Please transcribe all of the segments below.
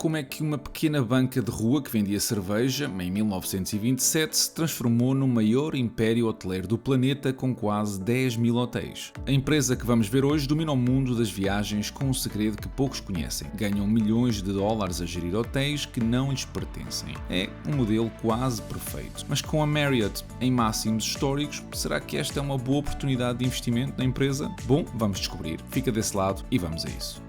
como é que uma pequena banca de rua que vendia cerveja, em 1927, se transformou no maior império hoteleiro do planeta com quase 10 mil hotéis. A empresa que vamos ver hoje domina o mundo das viagens com um segredo que poucos conhecem. Ganham milhões de dólares a gerir hotéis que não lhes pertencem. É um modelo quase perfeito. Mas com a Marriott em máximos históricos, será que esta é uma boa oportunidade de investimento na empresa? Bom, vamos descobrir. Fica desse lado e vamos a isso.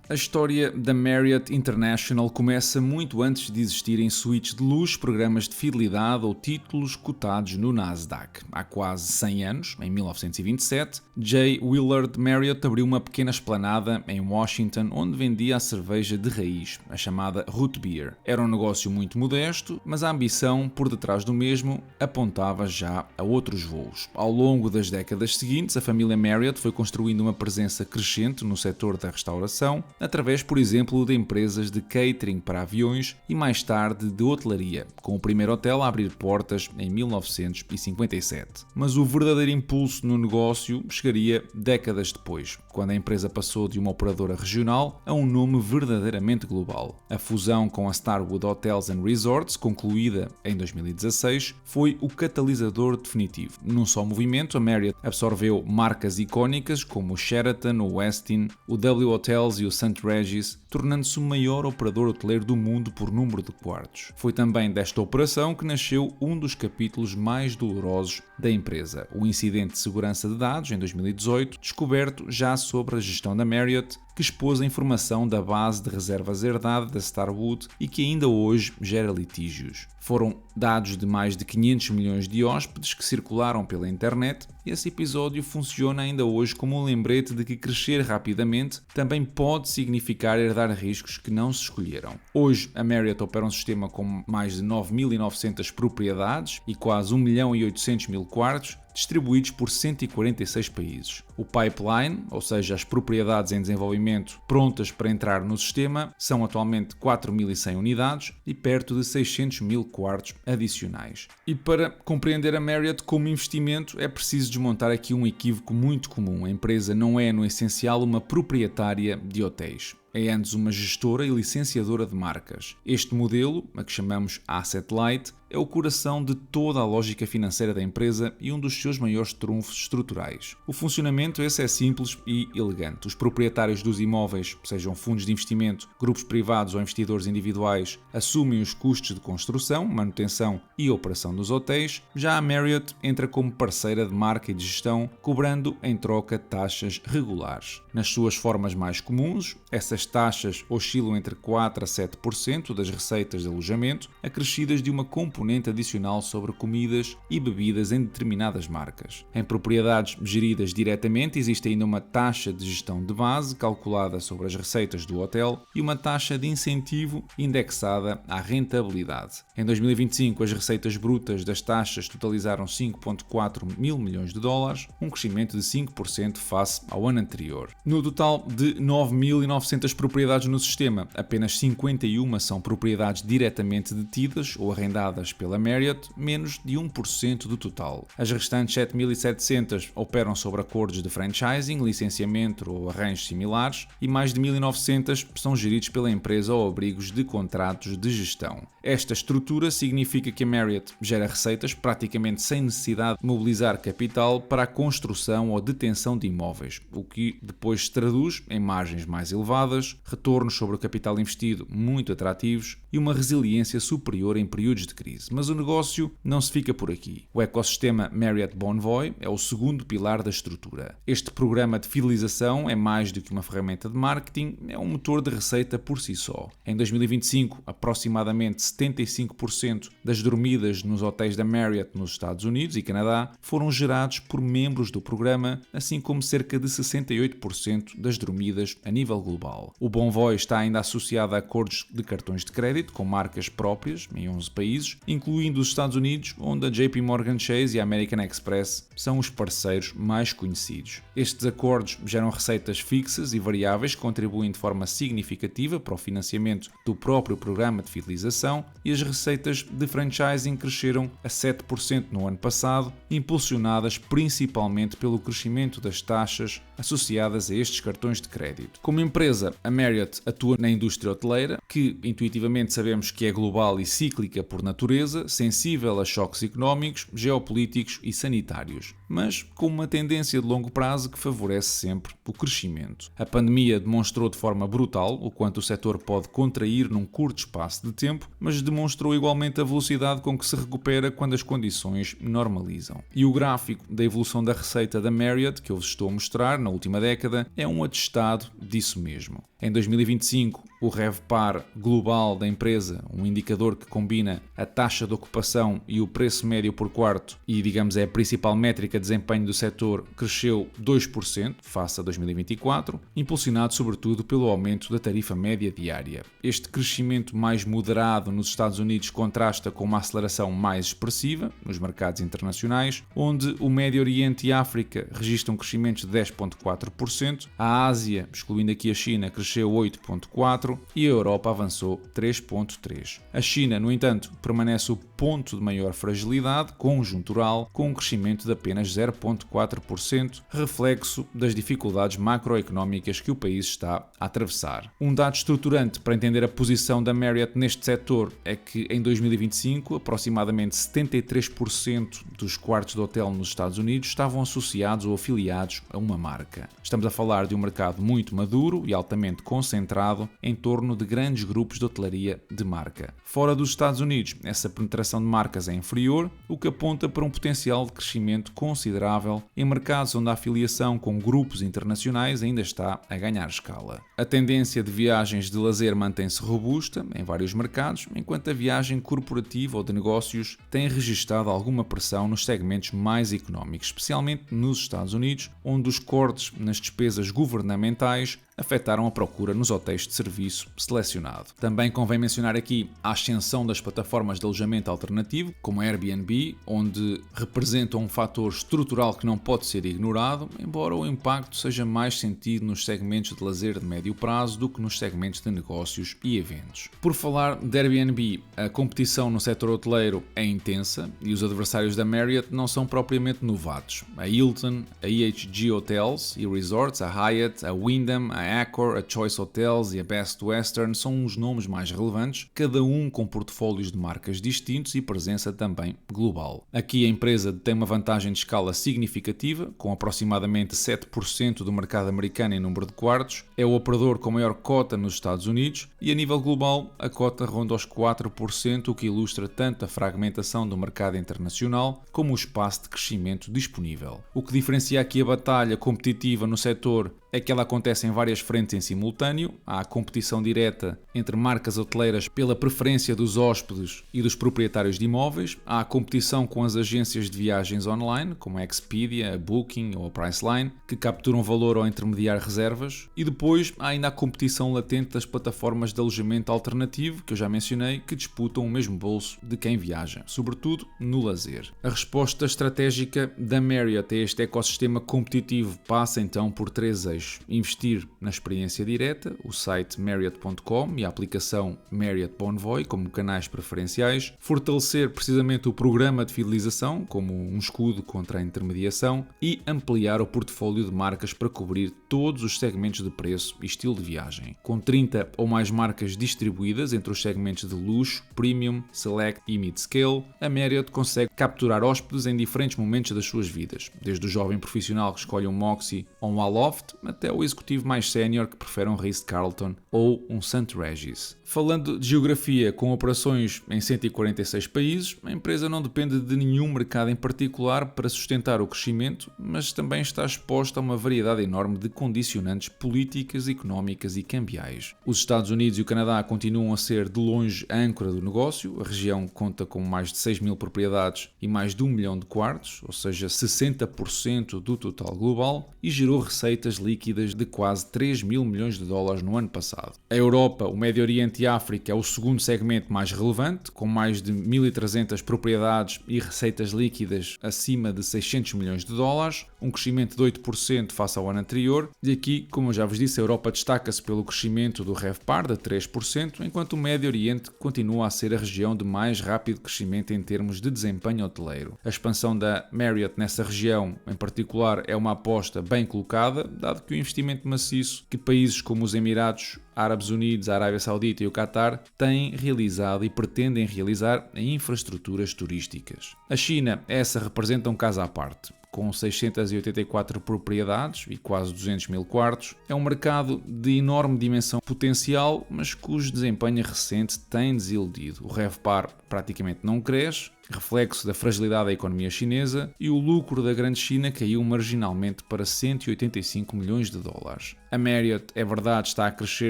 A história da Marriott International começa muito antes de existirem suítes de luxo, programas de fidelidade ou títulos cotados no Nasdaq. Há quase 100 anos, em 1927, J. Willard Marriott abriu uma pequena esplanada em Washington onde vendia a cerveja de raiz, a chamada Root Beer. Era um negócio muito modesto, mas a ambição por detrás do mesmo apontava já a outros voos. Ao longo das décadas seguintes, a família Marriott foi construindo uma presença crescente no setor da restauração, através, por exemplo, de empresas de catering para aviões e mais tarde de hotelaria, com o primeiro hotel a abrir portas em 1957. Mas o verdadeiro impulso no negócio chegaria décadas depois, quando a empresa passou de uma operadora regional a um nome verdadeiramente global. A fusão com a Starwood Hotels and Resorts, concluída em 2016, foi o catalisador definitivo. Num só movimento, a Marriott absorveu marcas icónicas como o Sheraton, o Westin, o W Hotels e o St. Regis, tornando-se o maior operador hoteleiro do mundo por número de quartos. Foi também desta operação que nasceu um dos capítulos mais dolorosos da empresa, o incidente de segurança de dados em 2018, descoberto já sobre a gestão da Marriott, que expôs a informação da base de reservas herdada da Starwood e que ainda hoje gera litígios. Foram dados de mais de 500 milhões de hóspedes que circularam pela internet e esse episódio funciona ainda hoje como um lembrete de que crescer rapidamente também pode significar herdar riscos que não se escolheram. Hoje, a Marriott opera um sistema com mais de 9.900 propriedades e quase 1.800.000 quartos, distribuídos por 146 países. O pipeline, ou seja, as propriedades em desenvolvimento prontas para entrar no sistema, são atualmente 4.100 unidades e perto de 600.000 quartos adicionais. E para compreender a Marriott como investimento, é preciso desmontar aqui um equívoco muito comum. A empresa não é, no essencial, uma proprietária de hotéis. É antes uma gestora e licenciadora de marcas. Este modelo, a que chamamos Asset Light, é o coração de toda a lógica financeira da empresa e um dos seus maiores trunfos estruturais. O funcionamento esse é simples e elegante. Os proprietários dos imóveis, sejam fundos de investimento, grupos privados ou investidores individuais, assumem os custos de construção, manutenção e operação dos hotéis. Já a Marriott entra como parceira de marca e de gestão, cobrando em troca taxas regulares. Nas suas formas mais comuns, essas taxas oscilam entre 4% a 7% das receitas de alojamento, acrescidas de uma componente adicional sobre comidas e bebidas em determinadas marcas. Em propriedades geridas diretamente, existe ainda uma taxa de gestão de base calculada sobre as receitas do hotel e uma taxa de incentivo indexada à rentabilidade. Em 2025, as receitas brutas das taxas totalizaram 5,4 mil milhões de dólares, um crescimento de 5% face ao ano anterior. No total de 9.900 propriedades no sistema, apenas 51 são propriedades diretamente detidas ou arrendadas pela Marriott, menos de 1% do total. As restantes 7.700 operam sobre acordos de franchising, licenciamento ou arranjos similares e mais de 1.900 são geridos pela empresa ou abrigos de contratos de gestão. Esta estrutura significa que a Marriott gera receitas praticamente sem necessidade de mobilizar capital para a construção ou detenção de imóveis, o que depois se traduz em margens mais elevadas, retornos sobre o capital investido muito atrativos e uma resiliência superior em períodos de crise. Mas o negócio não se fica por aqui. O ecossistema Marriott Bonvoy é o segundo pilar da estrutura. Este programa de fidelização é mais do que uma ferramenta de marketing, é um motor de receita por si só. Em 2025, aproximadamente 75% das dormidas nos hotéis da Marriott nos Estados Unidos e Canadá foram gerados por membros do programa, assim como cerca de 68% das dormidas a nível global. O Bonvoy está ainda associado a acordos de cartões de crédito com marcas próprias em 11 países, incluindo os Estados Unidos, onde a JP Morgan Chase e a American Express são os parceiros mais conhecidos. Estes acordos geram receitas fixas e variáveis que contribuem de forma significativa para o financiamento do próprio programa de fidelização e as receitas de franchising cresceram a 7% no ano passado, impulsionadas principalmente pelo crescimento das taxas associadas a estes cartões de crédito. Como empresa, a Marriott atua na indústria hoteleira, que intuitivamente sabemos que é global e cíclica por natureza, sensível a choques económicos, geopolíticos e sanitários, mas com uma tendência de longo prazo que favorece sempre o crescimento. A pandemia demonstrou de forma brutal o quanto o setor pode contrair num curto espaço de tempo, mas demonstrou igualmente a velocidade com que se recupera quando as condições normalizam. E o gráfico da evolução da receita da Marriott, que eu vos estou a mostrar na última década, é um atestado disso mesmo. Em 2025, o RevPAR global da empresa, um indicador que combina a taxa de ocupação e o preço médio por quarto e, digamos, é a principal métrica de desempenho do setor, cresceu 2% face a 2024, impulsionado sobretudo pelo aumento da tarifa média diária. Este crescimento mais moderado nos Estados Unidos contrasta com uma aceleração mais expressiva nos mercados internacionais, onde o Médio Oriente e a África registram crescimentos de 10,4%, a Ásia, excluindo aqui a China, cresceu 8,4% e a Europa avançou 3,3%. A China, no entanto, permanece o ponto de maior fragilidade conjuntural, com um crescimento de apenas 0,4%, reflexo das dificuldades macroeconómicas que o país está a atravessar. Um dado estruturante para entender a posição da Marriott neste setor é que em 2025, aproximadamente 73% dos quartos de hotel nos Estados Unidos estavam associados ou afiliados a uma marca. Estamos a falar de um mercado muito maduro e altamente concentrado em torno de grandes grupos de hotelaria de marca. Fora dos Estados Unidos, essa penetração de marcas é inferior, o que aponta para um potencial de crescimento considerável em mercados onde a afiliação com grupos internacionais ainda está a ganhar escala. A tendência de viagens de lazer mantém-se robusta em vários mercados, enquanto a viagem corporativa ou de negócios tem registado alguma pressão nos segmentos mais económicos, especialmente nos Estados Unidos, onde os cortes nas despesas governamentais afetaram a procura nos hotéis de serviço selecionado. Também convém mencionar aqui a ascensão das plataformas de alojamento alternativo, como a Airbnb, onde representam um fator estrutural que não pode ser ignorado, embora o impacto seja mais sentido nos segmentos de lazer de médio prazo do que nos segmentos de negócios e eventos. Por falar de Airbnb, a competição no setor hoteleiro é intensa e os adversários da Marriott não são propriamente novatos. A Hilton, a EHG Hotels e Resorts, a Hyatt, a Wyndham, a Accor, a Choice Hotels e a Best Western são os nomes mais relevantes, cada um com portfólios de marcas distintos e presença também global. Aqui a empresa tem uma vantagem de escala significativa, com aproximadamente 7% do mercado americano em número de quartos, é o operador com maior cota nos Estados Unidos e a nível global a cota ronda os 4%, o que ilustra tanto a fragmentação do mercado internacional como o espaço de crescimento disponível. O que diferencia aqui a batalha competitiva no setor é que ela acontece em várias frentes em simultâneo. Há a competição direta entre marcas hoteleiras pela preferência dos hóspedes e dos proprietários de imóveis. Há a competição com as agências de viagens online, como a Expedia, a Booking ou a Priceline, que capturam valor ao intermediar reservas. E depois há ainda a competição latente das plataformas de alojamento alternativo, que eu já mencionei, que disputam o mesmo bolso de quem viaja, sobretudo no lazer. A resposta estratégica da Marriott a este ecossistema competitivo passa então por três eixos. Investir na experiência direta, o site Marriott.com e a aplicação Marriott Bonvoy como canais preferenciais, fortalecer precisamente o programa de fidelização como um escudo contra a intermediação e ampliar o portfólio de marcas para cobrir todos os segmentos de preço e estilo de viagem. Com 30 ou mais marcas distribuídas entre os segmentos de luxo, premium, select e mid-scale, a Marriott consegue capturar hóspedes em diferentes momentos das suas vidas, desde o jovem profissional que escolhe um Moxy ou um Aloft, até o executivo mais sénior que prefere um Ritz-Carlton ou um St. Regis. Falando de geografia com operações em 146 países, a empresa não depende de nenhum mercado em particular para sustentar o crescimento, mas também está exposta a uma variedade enorme de condicionantes políticas, económicas e cambiais. Os Estados Unidos e o Canadá continuam a ser de longe a âncora do negócio. A região conta com mais de 6 mil propriedades e mais de 1 milhão de quartos, ou seja, 60% do total global, e gerou receitas líquidas de quase 3 mil milhões de dólares no ano passado. A Europa, o Médio Oriente e a África é o segundo segmento mais relevante, com mais de 1.300 propriedades e receitas líquidas acima de 600 milhões de dólares. um crescimento de 8% face ao ano anterior, e aqui, como eu já vos disse, a Europa destaca-se pelo crescimento do RevPAR de 3%, enquanto o Médio Oriente continua a ser a região de mais rápido crescimento em termos de desempenho hoteleiro. A expansão da Marriott nessa região, em particular, é uma aposta bem colocada, dado que o investimento maciço que países como os Emirados Árabes Unidos, a Arábia Saudita e o Qatar têm realizado e pretendem realizar em infraestruturas turísticas. A China, essa representa um caso à parte. Com 684 propriedades e quase 200 mil quartos, é um mercado de enorme dimensão potencial, mas cujo desempenho recente tem desiludido. O RevPAR praticamente não cresce, reflexo da fragilidade da economia chinesa, e o lucro da Grande China caiu marginalmente para 185 milhões de dólares. A Marriott, é verdade, está a crescer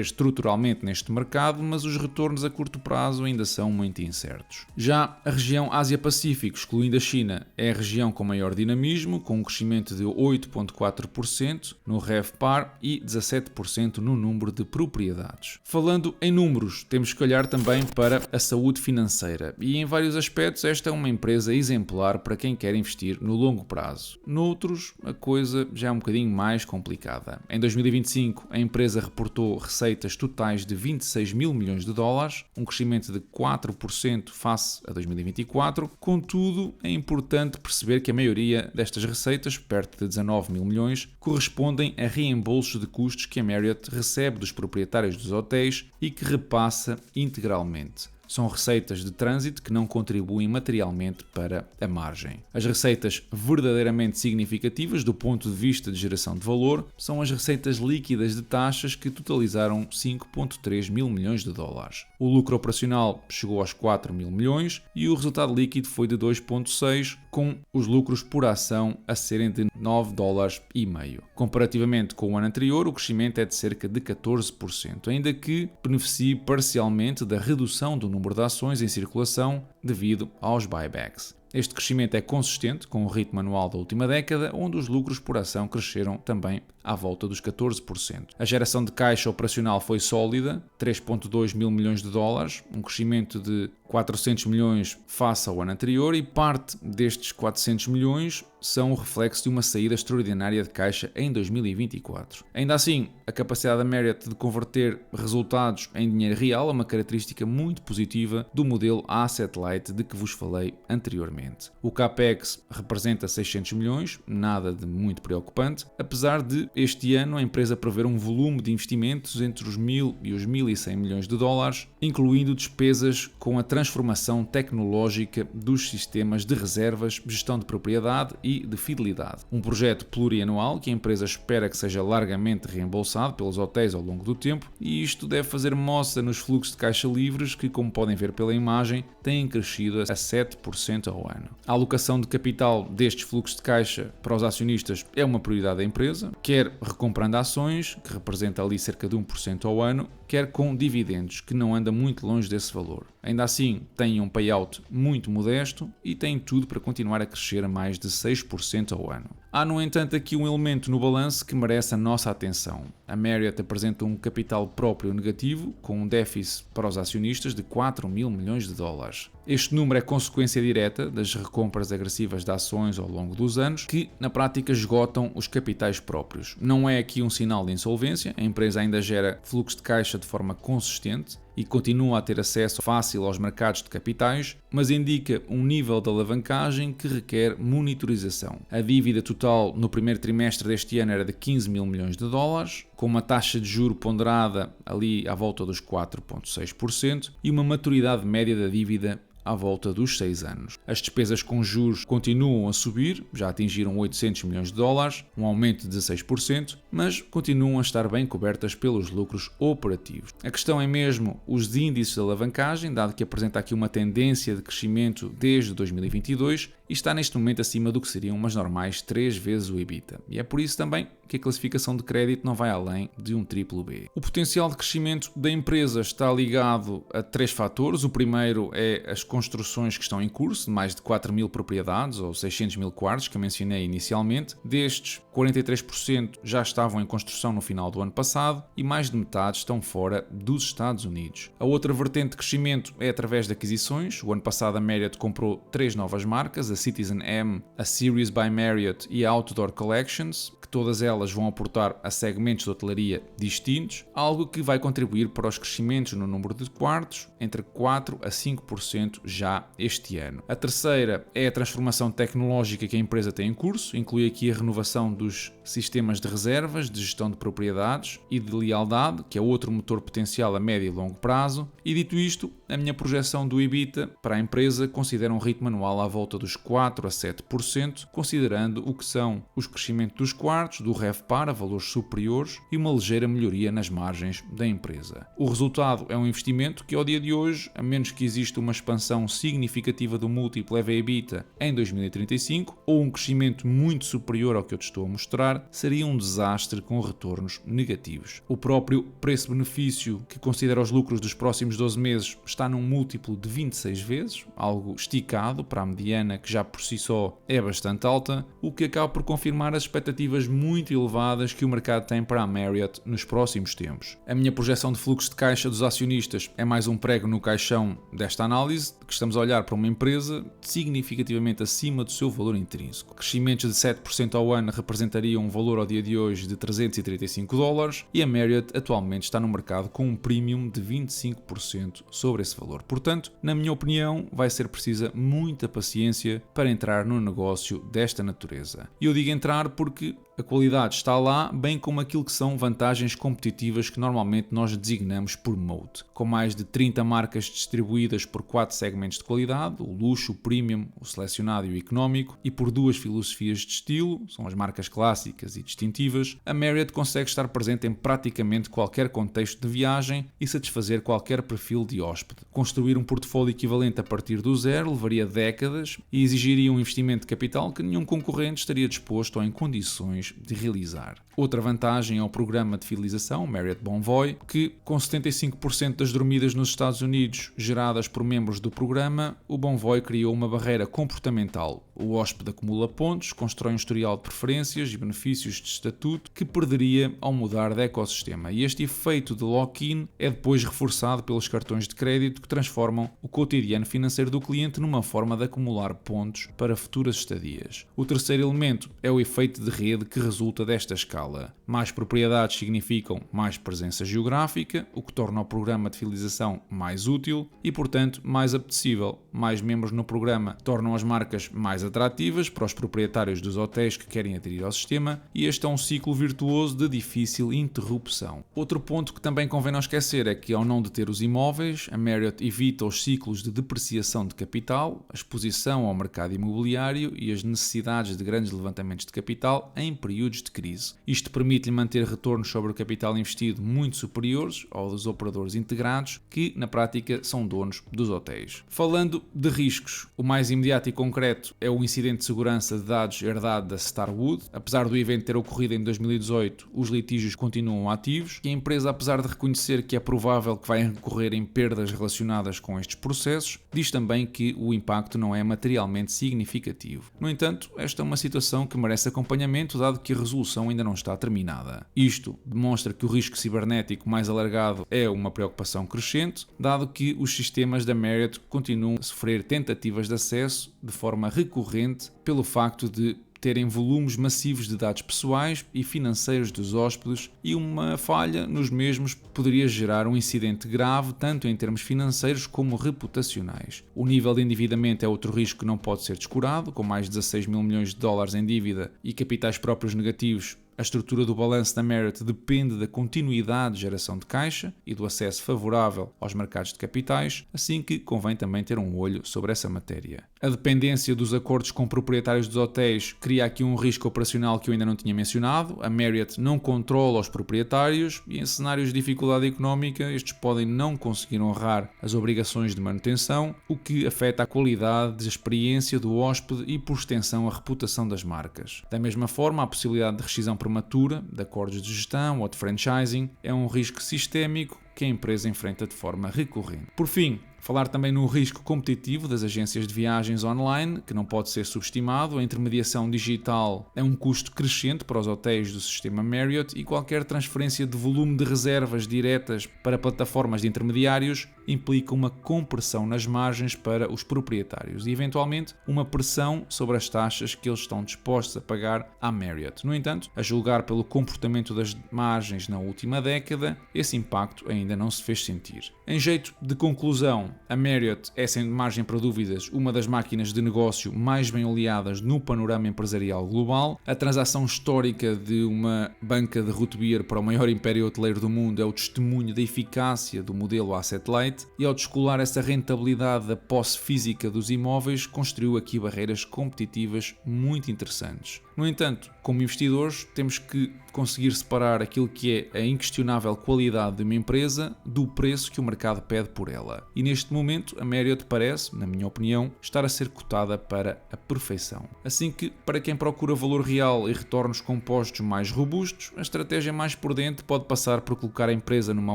estruturalmente neste mercado, mas os retornos a curto prazo ainda são muito incertos. Já a região Ásia-Pacífico, excluindo a China, é a região com maior dinamismo, com um crescimento de 8,4% no RevPAR e 17% no número de propriedades. Falando em números, temos que olhar também para a saúde financeira, e em vários aspectos esta é uma empresa exemplar para quem quer investir no longo prazo. Noutros, a coisa já é um bocadinho mais complicada. Em 2025, a empresa reportou receitas totais de 26 mil milhões de dólares, um crescimento de 4% face a 2024. Contudo, é importante perceber que a maioria destas receitas, perto de 19 mil milhões, correspondem a reembolsos de custos que a Marriott recebe dos proprietários dos hotéis e que repassa integralmente. São receitas de trânsito que não contribuem materialmente para a margem. As receitas verdadeiramente significativas do ponto de vista de geração de valor são as receitas líquidas de taxas, que totalizaram 5,3 mil milhões de dólares. O lucro operacional chegou aos 4 mil milhões e o resultado líquido foi de 2,6, com os lucros por ação a serem de 9 dólares e meio. Comparativamente com o ano anterior, o crescimento é de cerca de 14%, ainda que beneficie parcialmente da redução do número de ações em circulação devido aos buybacks. Este crescimento é consistente com o ritmo anual da última década, onde os lucros por ação cresceram também à volta dos 14%. A geração de caixa operacional foi sólida, 3,2 mil milhões de dólares, um crescimento de 400 milhões face ao ano anterior, e parte destes 400 milhões são o reflexo de uma saída extraordinária de caixa em 2024. Ainda assim, a capacidade da Marriott de converter resultados em dinheiro real é uma característica muito positiva do modelo Asset Light de que vos falei anteriormente. O CAPEX representa 600 milhões, nada de muito preocupante, apesar de este ano a empresa prever um volume de investimentos entre os 1.000 e os 1.100 milhões de dólares, incluindo despesas com a transformação tecnológica dos sistemas de reservas, gestão de propriedade e de fidelidade. Um projeto plurianual que a empresa espera que seja largamente reembolsado pelos hotéis ao longo do tempo, e isto deve fazer moça nos fluxos de caixa livres que, como podem ver pela imagem, têm crescido a 7% ao ano. A alocação de capital destes fluxos de caixa para os acionistas é uma prioridade da empresa, quer recomprando ações, que representa ali cerca de 1% ao ano, quer com dividendos, que não anda muito longe desse valor. Ainda assim, tem um payout muito modesto e tem tudo para continuar a crescer a mais de 6% ao ano. Há, no entanto, aqui um elemento no balanço que merece a nossa atenção. A Marriott apresenta um capital próprio negativo, com um déficit para os acionistas de 4 mil milhões de dólares. Este número é consequência direta das recompras agressivas de ações ao longo dos anos, que na prática esgotam os capitais próprios. Não é aqui um sinal de insolvência, a empresa ainda gera fluxo de caixa de forma consistente e continua a ter acesso fácil aos mercados de capitais, mas indica um nível de alavancagem que requer monitorização. A dívida total no primeiro trimestre deste ano era de 15 mil milhões de dólares, com uma taxa de juro ponderada ali à volta dos 4,6% e uma maturidade média da dívida à volta dos 6 anos. As despesas com juros continuam a subir, já atingiram 800 milhões de dólares, um aumento de 16%, mas continuam a estar bem cobertas pelos lucros operativos. A questão é mesmo os índices de alavancagem, dado que apresenta aqui uma tendência de crescimento desde 2022 e está neste momento acima do que seriam umas normais 3 vezes o EBITDA. E é por isso também que a classificação de crédito não vai além de um BBB. O potencial de crescimento da empresa está ligado a 3 fatores. O primeiro é as construções que estão em curso, de mais de 4 mil propriedades ou 600 mil quartos que eu mencionei inicialmente. Destes, 43% já estavam em construção no final do ano passado e mais de metade estão fora dos Estados Unidos. A outra vertente de crescimento é através de aquisições. O ano passado a Marriott comprou 3 novas marcas, a Citizen M, a Series by Marriott e a Outdoor Collections, que todas elas vão aportar a segmentos de hotelaria distintos, algo que vai contribuir para os crescimentos no número de quartos entre 4 a 5% já este ano. A terceira é a transformação tecnológica que a empresa tem em curso, inclui aqui a renovação dos sistemas de reservas, de gestão de propriedades e de lealdade, que é outro motor potencial a médio e longo prazo. E dito isto, a minha projeção do EBITDA para a empresa considera um ritmo anual à volta dos 4 a 7%, considerando o que são os crescimentos dos quartos, do RevPAR a valores superiores e uma ligeira melhoria nas margens da empresa. O resultado é um investimento que ao dia de hoje, a menos que exista uma expansão significativa do múltiplo EV/EBITDA em 2035 ou um crescimento muito superior ao que eu te estou a mostrar, seria um desastre com retornos negativos. O próprio preço-benefício, que considera os lucros dos próximos 12 meses, está num múltiplo de 26 vezes, algo esticado para a mediana que já por si só é bastante alta, o que acaba por confirmar as expectativas muito elevadas que o mercado tem para a Marriott nos próximos tempos. A minha projeção de fluxo de caixa dos acionistas é mais um prego no caixão desta análise, que estamos a olhar para uma empresa significativamente acima do seu valor intrínseco. Crescimentos de 7% ao ano representariam um valor ao dia de hoje de $335 e a Marriott atualmente está no mercado com um premium de 25% sobre esse valor. Portanto, na minha opinião, vai ser precisa muita paciência para entrar no negócio desta natureza. E eu digo entrar porque a qualidade está lá, bem como aquilo que são vantagens competitivas que normalmente nós designamos por moat. Com mais de 30 marcas distribuídas por 4 segmentos de qualidade, o luxo, o premium, o selecionado e o económico, e por 2 filosofias de estilo, são as marcas clássicas e distintivas, a Marriott consegue estar presente em praticamente qualquer contexto de viagem e satisfazer qualquer perfil de hóspede. Construir um portfólio equivalente a partir do zero levaria décadas e exigiria um investimento de capital que nenhum concorrente estaria disposto ou em condições de realizar. Outra vantagem é o programa de fidelização Marriott Bonvoy, que com 75% das dormidas nos Estados Unidos geradas por membros do programa, o Bonvoy criou uma barreira comportamental. O hóspede acumula pontos, constrói um historial de preferências e benefícios de estatuto que perderia ao mudar de ecossistema. E este efeito de lock-in é depois reforçado pelos cartões de crédito que transformam o cotidiano financeiro do cliente numa forma de acumular pontos para futuras estadias. O terceiro elemento é o efeito de rede que resulta desta escala. Mais propriedades significam mais presença geográfica, o que torna o programa de fidelização mais útil e, portanto, mais apetecível. Mais membros no programa tornam as marcas mais atrativas para os proprietários dos hotéis que querem aderir ao sistema e este é um ciclo virtuoso de difícil interrupção. Outro ponto que também convém não esquecer é que, ao não deter os imóveis, a Marriott evita os ciclos de depreciação de capital, a exposição ao mercado imobiliário e as necessidades de grandes levantamentos de capital em períodos de crise. Isto permite-lhe manter retornos sobre o capital investido muito superiores aos dos operadores integrados, que na prática são donos dos hotéis. Falando de riscos, o mais imediato e concreto é o incidente de segurança de dados herdado da Starwood. Apesar do evento ter ocorrido em 2018, os litígios continuam ativos e a empresa, apesar de reconhecer que é provável que vai incorrer em perdas relacionadas com estes processos, diz também que o impacto não é materialmente significativo. No entanto, esta é uma situação que merece acompanhamento, dado que a resolução ainda não está terminada. Isto demonstra que o risco cibernético mais alargado é uma preocupação crescente, dado que os sistemas da Marriott continuam a sofrer tentativas de acesso de forma recorrente pelo facto de terem volumes massivos de dados pessoais e financeiros dos hóspedes e uma falha nos mesmos poderia gerar um incidente grave tanto em termos financeiros como reputacionais. O nível de endividamento é outro risco que não pode ser descurado, com mais de 16 mil milhões de dólares em dívida e capitais próprios negativos. A estrutura do balanço da Marriott depende da continuidade de geração de caixa e do acesso favorável aos mercados de capitais, assim que convém também ter um olho sobre essa matéria. A dependência dos acordos com proprietários dos hotéis cria aqui um risco operacional que eu ainda não tinha mencionado. A Marriott não controla os proprietários e em cenários de dificuldade económica estes podem não conseguir honrar as obrigações de manutenção, o que afeta a qualidade de experiência do hóspede e, por extensão, a reputação das marcas. Da mesma forma, a possibilidade de rescisão prematura de acordos de gestão ou de franchising é um risco sistémico que a empresa enfrenta de forma recorrente. Por fim, Falar também no risco competitivo das agências de viagens online, que não pode ser subestimado. A intermediação digital é um custo crescente para os hotéis do sistema Marriott e qualquer transferência de volume de reservas diretas para plataformas de intermediários implica uma compressão nas margens para os proprietários e, eventualmente, uma pressão sobre as taxas que eles estão dispostos a pagar à Marriott. No entanto, a julgar pelo comportamento das margens na última década, esse impacto ainda não se fez sentir. Em jeito de conclusão, a Marriott é, sem margem para dúvidas, uma das máquinas de negócio mais bem oleadas no panorama empresarial global. A transação histórica de uma banca de root beer para o maior império hoteleiro do mundo é o testemunho da eficácia do modelo asset light e, ao descolar essa rentabilidade da posse física dos imóveis, construiu aqui barreiras competitivas muito interessantes. No entanto, como investidores, temos que conseguir separar aquilo que é a inquestionável qualidade de uma empresa do preço que o mercado pede por ela. E neste momento, a Marriott parece, na minha opinião, estar a ser cotada para a perfeição. Assim que, para quem procura valor real e retornos compostos mais robustos, a estratégia mais prudente pode passar por colocar a empresa numa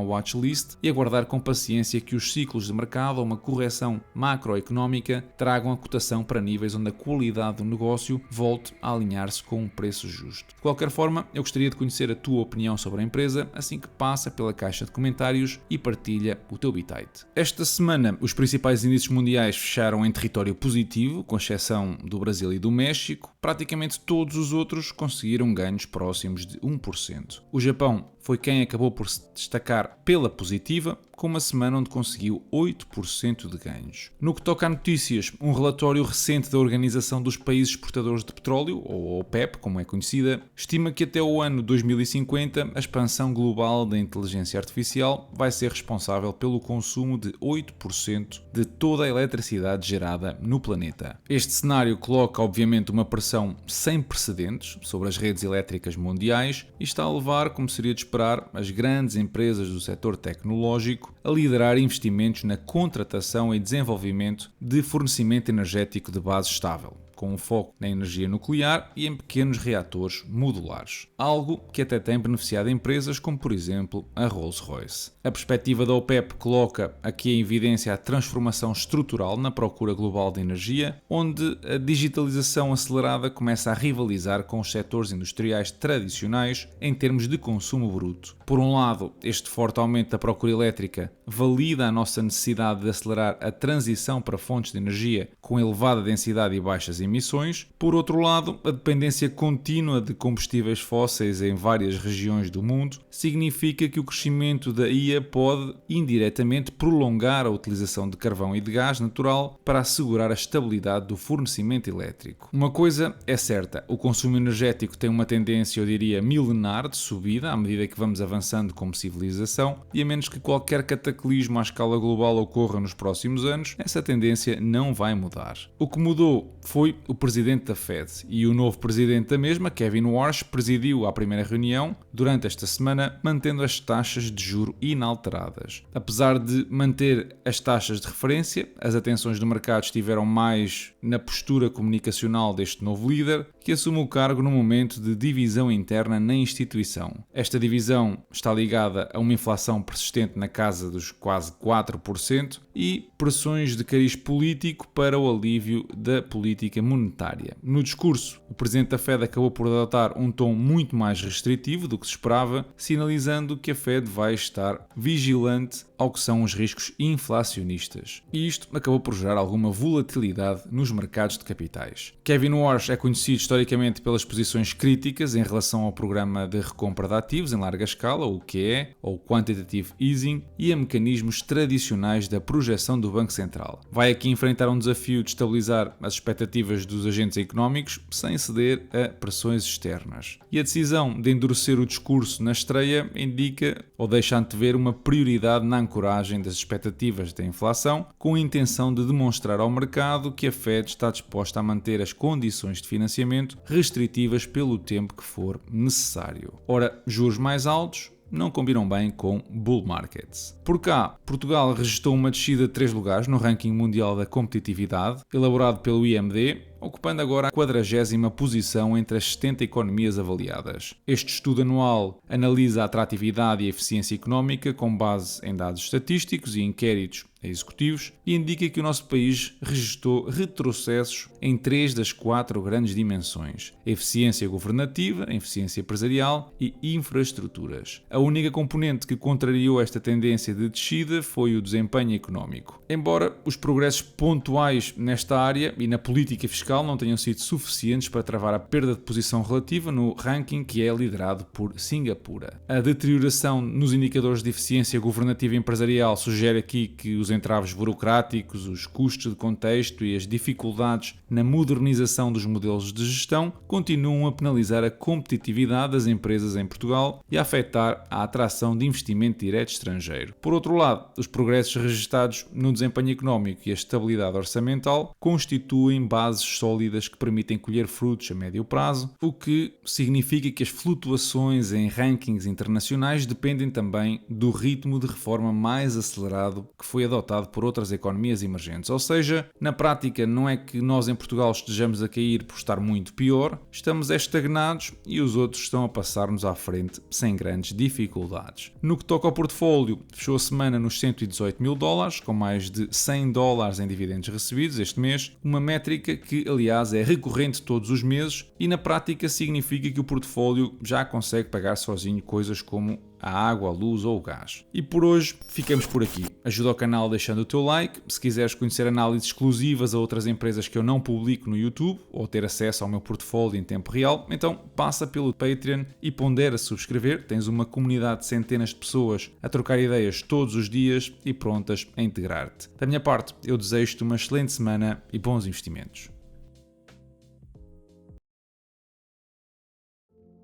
watchlist e aguardar com paciência que os ciclos de mercado ou uma correção macroeconómica tragam a cotação para níveis onde a qualidade do negócio volte a alinhar-se com um preço justo. De qualquer forma, eu gostaria de conhecer a tua opinião sobre a empresa, assim que passa pela caixa de comentários e partilha o teu bitite. Esta semana, os principais índices mundiais fecharam em território positivo, com exceção do Brasil e do México. Praticamente todos os outros conseguiram ganhos próximos de 1%. O Japão foi quem acabou por se destacar pela positiva, com uma semana onde conseguiu 8% de ganhos. No que toca a notícias, um relatório recente da Organização dos Países Exportadores de Petróleo, ou OPEP, como é conhecida, estima que até o ano 2050 a expansão global da inteligência artificial vai ser responsável pelo consumo de 8% de toda a eletricidade gerada no planeta. Este cenário coloca, obviamente, uma pressão sem precedentes sobre as redes elétricas mundiais e está a levar, como seria de esperar, as grandes empresas do setor tecnológico a liderar investimentos na contratação e desenvolvimento de fornecimento energético de base estável, com um foco na energia nuclear e em pequenos reatores modulares, algo que até tem beneficiado empresas como, por exemplo, a Rolls-Royce. A perspectiva da OPEP coloca aqui em evidência a transformação estrutural na procura global de energia, onde a digitalização acelerada começa a rivalizar com os setores industriais tradicionais em termos de consumo bruto. Por um lado, este forte aumento da procura elétrica valida a nossa necessidade de acelerar a transição para fontes de energia com elevada densidade e baixas emissões. Por outro lado, a dependência contínua de combustíveis fósseis em várias regiões do mundo significa que o crescimento da IA pode indiretamente prolongar a utilização de carvão e de gás natural para assegurar a estabilidade do fornecimento elétrico. Uma coisa é certa, o consumo energético tem uma tendência, eu diria, milenar de subida à medida que vamos avançando como civilização e a menos que qualquer cataclismo à escala global ocorra nos próximos anos, essa tendência não vai mudar. O que mudou foi o presidente da Fed e o novo presidente da mesma, Kevin Warsh, presidiu a primeira reunião durante esta semana, mantendo as taxas de juro inalteradas. Apesar de manter as taxas de referência, as atenções do mercado estiveram mais na postura comunicacional deste novo líder, que assume o cargo no momento de divisão interna na instituição. Esta divisão está ligada a uma inflação persistente na casa dos quase 4% e pressões de cariz político para o alívio da política monetária. No discurso, o presidente da Fed acabou por adotar um tom muito mais restritivo do que se esperava, sinalizando que a Fed vai estar vigilante ao que são os riscos inflacionistas. E isto acabou por gerar alguma volatilidade nos mercados de capitais. Kevin Warsh é conhecido historicamente pelas posições críticas em relação ao programa de recompra de ativos em larga escala, o QE, ou Quantitative Easing, e a mecanismos tradicionais da projeção do Banco Central. Vai aqui enfrentar um desafio de estabilizar as expectativas dos agentes económicos sem ceder a pressões externas. E a decisão de endurecer o discurso na estreia indica ou deixa antever uma prioridade na ancoragem das expectativas da inflação, com a intenção de demonstrar ao mercado que a Fed está disposta a manter as condições de financiamento restritivas pelo tempo que for necessário. Ora, juros mais altos não combinam bem com bull markets. Por cá, Portugal registrou uma descida de 3 lugares no ranking mundial da competitividade, elaborado pelo IMD, ocupando agora a 40ª posição entre as 70 economias avaliadas. Este estudo anual analisa a atratividade e a eficiência económica com base em dados estatísticos e inquéritos executivos e indica que o nosso país registrou retrocessos em 3 das 4 grandes dimensões: a eficiência governativa, a eficiência empresarial e infraestruturas. A única componente que contrariou esta tendência de descida foi o desempenho económico. Embora os progressos pontuais nesta área e na política fiscal não tenham sido suficientes para travar a perda de posição relativa no ranking que é liderado por Singapura. A deterioração nos indicadores de eficiência governativa e empresarial sugere aqui que os entraves burocráticos, os custos de contexto e as dificuldades na modernização dos modelos de gestão continuam a penalizar a competitividade das empresas em Portugal e a afetar a atração de investimento direto estrangeiro. Por outro lado, os progressos registados no desempenho económico e a estabilidade orçamental constituem bases sólidas que permitem colher frutos a médio prazo, o que significa que as flutuações em rankings internacionais dependem também do ritmo de reforma mais acelerado que foi adotado por outras economias emergentes. Ou seja, na prática não é que nós em Portugal estejamos a cair por estar muito pior, estamos estagnados e os outros estão a passar-nos à frente sem grandes dificuldades. No que toca ao portfólio, fechou a semana nos 118 mil dólares, com mais de 100 dólares em dividendos recebidos este mês, uma métrica que, aliás, é recorrente todos os meses e na prática significa que o portfólio já consegue pagar sozinho coisas como a água, a luz ou o gás. E por hoje ficamos por aqui. Ajuda o canal deixando o teu like. Se quiseres conhecer análises exclusivas a outras empresas que eu não publico no YouTube ou ter acesso ao meu portfólio em tempo real, então passa pelo Patreon e pondera subscrever. Tens uma comunidade de centenas de pessoas a trocar ideias todos os dias e prontas a integrar-te. Da minha parte, eu desejo-te uma excelente semana e bons investimentos.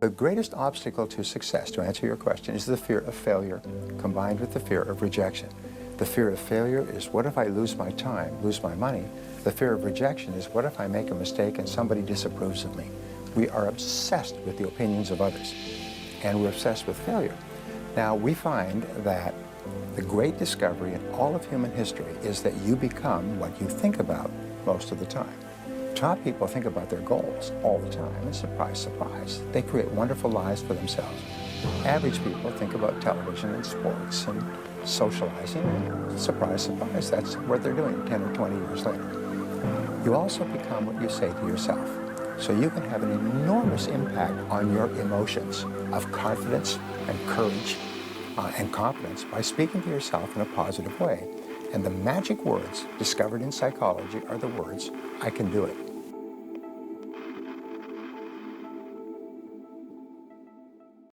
The greatest obstacle to success, to answer your question, is the fear of failure combined with the fear of rejection. The fear of failure is, what if I lose my time, lose my money? The fear of rejection is, what if I make a mistake and somebody disapproves of me? We are obsessed with the opinions of others, and we're obsessed with failure. Now, we find that the great discovery in all of human history is that you become what you think about most of the time. Top people think about their goals all the time, and surprise, surprise, they create wonderful lives for themselves. Average people think about television and sports and socializing, and surprise, surprise, that's what they're doing 10 or 20 years later. You also become what you say to yourself. So you can have an enormous impact on your emotions of confidence and courage and confidence by speaking to yourself in a positive way. And the magic words discovered in psychology are the words, I can do it.